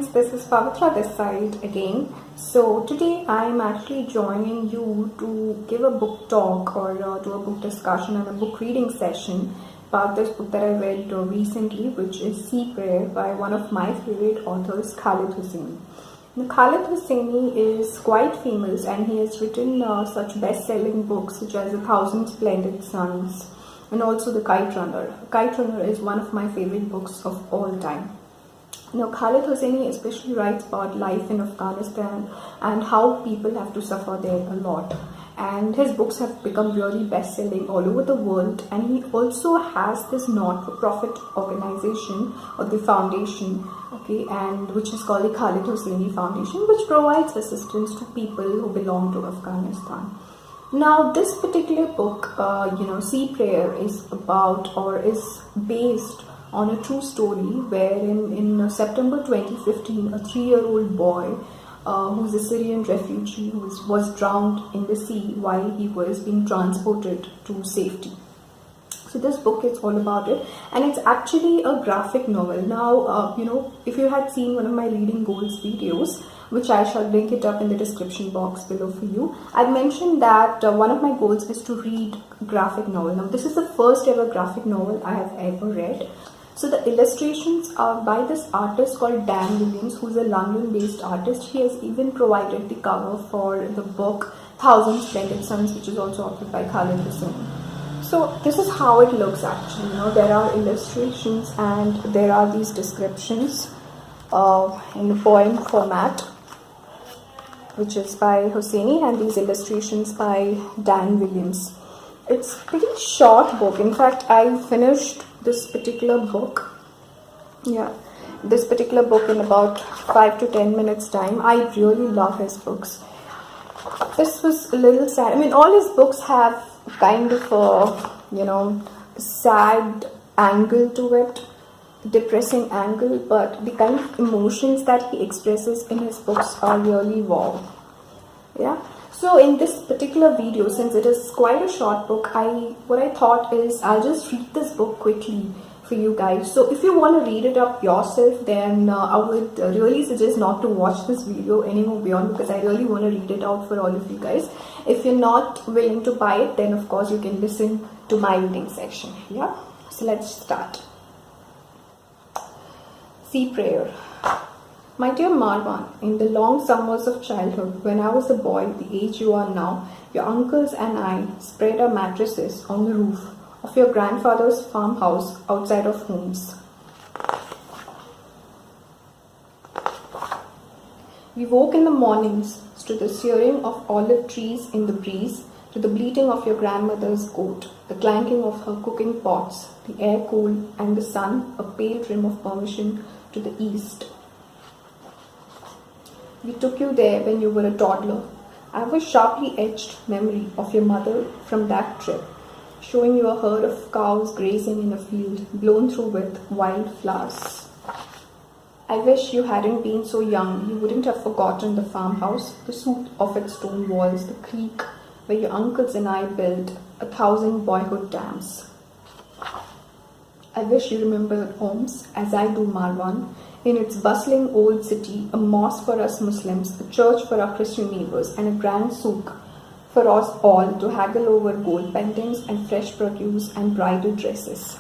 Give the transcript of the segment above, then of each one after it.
friends, this is Pavitra this side again. So today I am actually joining you to give a book talk or do a book discussion and a book reading session about this book that I read recently, which is Sea Prayer by one of my favorite authors, Khaled Hosseini. Now, Khaled Hosseini is quite famous and he has written such best-selling books such as A Thousand Splendid Suns and also The Kite Runner. Kite Runner is one of my favorite books of all time. Now, Khaled Hosseini especially writes about life in Afghanistan and how people have to suffer there a lot. And his books have become really best-selling all over the world. And he also has this not-for-profit organization or the foundation, okay, and which is called the Khaled Hosseini Foundation, which provides assistance to people who belong to Afghanistan. Now, this particular book, Sea Prayer, is about or is based on a true story wherein in September 2015, a 3-year-old boy who's a Syrian refugee who was drowned in the sea while he was being transported to safety. So this book is all about it, and it's actually a graphic novel. Now, if you had seen one of my reading goals videos, which I shall link it up in the description box below for you, I mentioned that one of my goals is to read graphic novel. Now, this is the first ever graphic novel I have ever read. So the illustrations are by this artist called Dan Williams, who's a London-based artist. He has even provided the cover for the book Thousand Splendid Suns, which is also authored by Khaled Hosseini. So this is how it looks actually. There are illustrations and there are these descriptions in the poem format, which is by Hosseini, and these illustrations by Dan Williams. It's a pretty short book. In fact, I finished this particular book in about 5 to 10 minutes time. I really love his books. This was a little sad. I mean, all his books have kind of a sad angle to it, depressing angle, but the kind of emotions that he expresses in his books are really wow. Yeah. So in this particular video, since it is quite a short book, what I thought is I'll just read this book quickly for you guys. So if you want to read it up yourself, then I would really suggest not to watch this video anymore beyond, because I really want to read it out for all of you guys. If you're not willing to buy it, then of course you can listen to my reading section. Yeah. So let's start. Sea Prayer. My dear Marwan, in the long summers of childhood, when I was a boy, the age you are now, your uncles and I spread our mattresses on the roof of your grandfather's farmhouse outside of Homs. We woke in the mornings to the searing of olive trees in the breeze, to the bleating of your grandmother's goat, the clanking of her cooking pots, the air cool and the sun, a pale rim of permission to the east. We took you there when you were a toddler. I have a sharply etched memory of your mother from that trip, showing you a herd of cows grazing in a field blown through with wild flowers. I wish you hadn't been so young. You wouldn't have forgotten the farmhouse, the soot of its stone walls, the creek where your uncles and I built 1,000 boyhood dams. I wish you remembered Homs, as I do Marwan, in its bustling old city, a mosque for us Muslims, a church for our Christian neighbors, and a grand souk for us all to haggle over gold paintings and fresh produce and bridal dresses.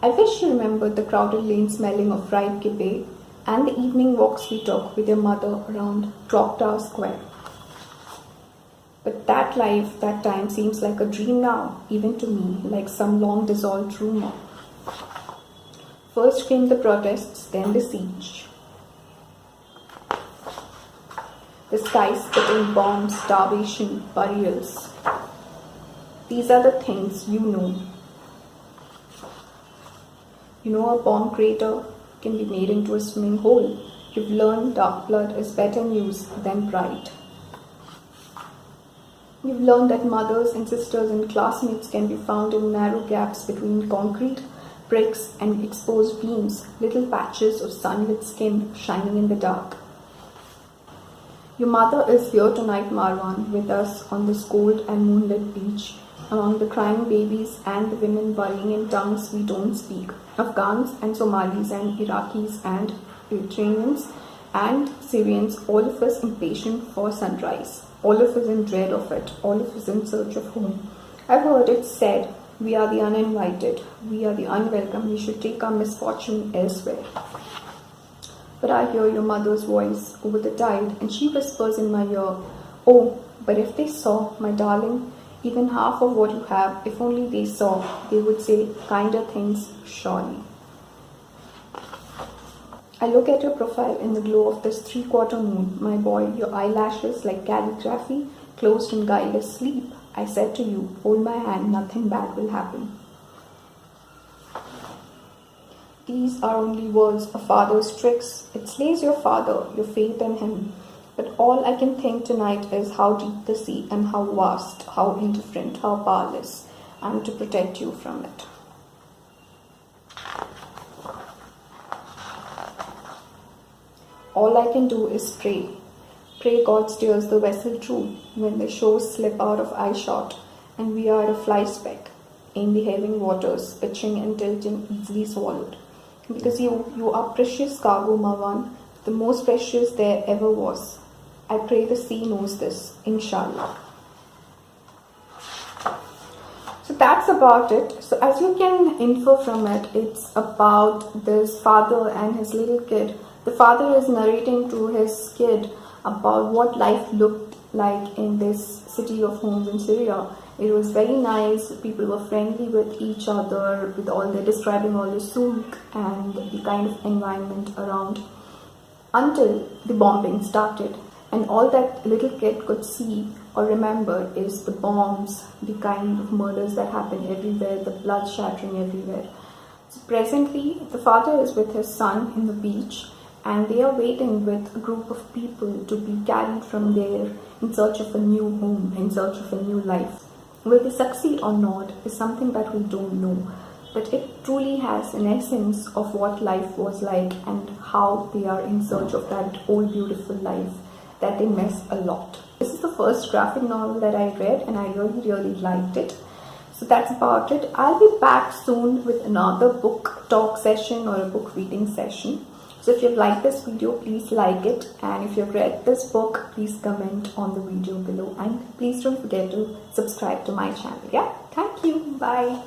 I wish you remembered the crowded lane smelling of fried kibbeh and the evening walks we took with your mother around Clock Tower Square. But that life, that time seems like a dream now, even to me, like some long dissolved rumor. First came the protests, then the siege. The sky spitting bombs, starvation, burials. These are the things you know. You know a bomb crater can be made into a swimming hole. You've learned dark blood is better news than pride. You've learned that mothers and sisters and classmates can be found in narrow gaps between concrete, bricks and exposed beams, little patches of sunlit skin shining in the dark. Your mother is here tonight, Marwan, with us on this cold and moonlit beach, among the crying babies and the women worrying in tongues we don't speak, Afghans and Somalis and Iraqis and Eritreans and Syrians, all of us impatient for sunrise, all of us in dread of it, all of us in search of home. I've heard it said, we are the uninvited, we are the unwelcome, we should take our misfortune elsewhere. But I hear your mother's voice over the tide, and she whispers in my ear, oh, but if they saw, my darling, even half of what you have, if only they saw, they would say kinder things surely. I look at your profile in the glow of this 3/4 moon, my boy, your eyelashes like calligraphy, closed in guileless sleep. I said to you, hold my hand, nothing bad will happen. These are only words, a father's tricks. It slays your father, your faith in him. But all I can think tonight is how deep the sea and how vast, how indifferent, how powerless I am to protect you from it. All I can do is pray. Pray God steers the vessel true when the shores slip out of eyeshot and we are a fly speck in the heaving waters, pitching and tilting, easily swallowed. Because you are precious cargo, Marwan, the most precious there ever was. I pray the sea knows this, inshallah. So that's about it. So as you can infer from it, it's about this father and his little kid. The father is narrating to his kid about what life looked like in this city of Homs in Syria. It was very nice. People were friendly with each other, with all they're describing all the souk and the kind of environment around, until the bombing started. And all that little kid could see or remember is the bombs, the kind of murders that happen everywhere, the blood shattering everywhere. So presently, the father is with his son in the beach, and they are waiting with a group of people to be carried from there in search of a new home, in search of a new life. Will they succeed or not is something that we don't know, but it truly has an essence of what life was like and how they are in search of that old beautiful life that they miss a lot. This is the first graphic novel that I read and I really liked it. So that's about it. I'll be back soon with another book talk session or a book reading session. So if you've liked this video, please like it, and if you've read this book, please comment on the video below, and please don't forget to subscribe to my channel. Yeah, thank you. Bye.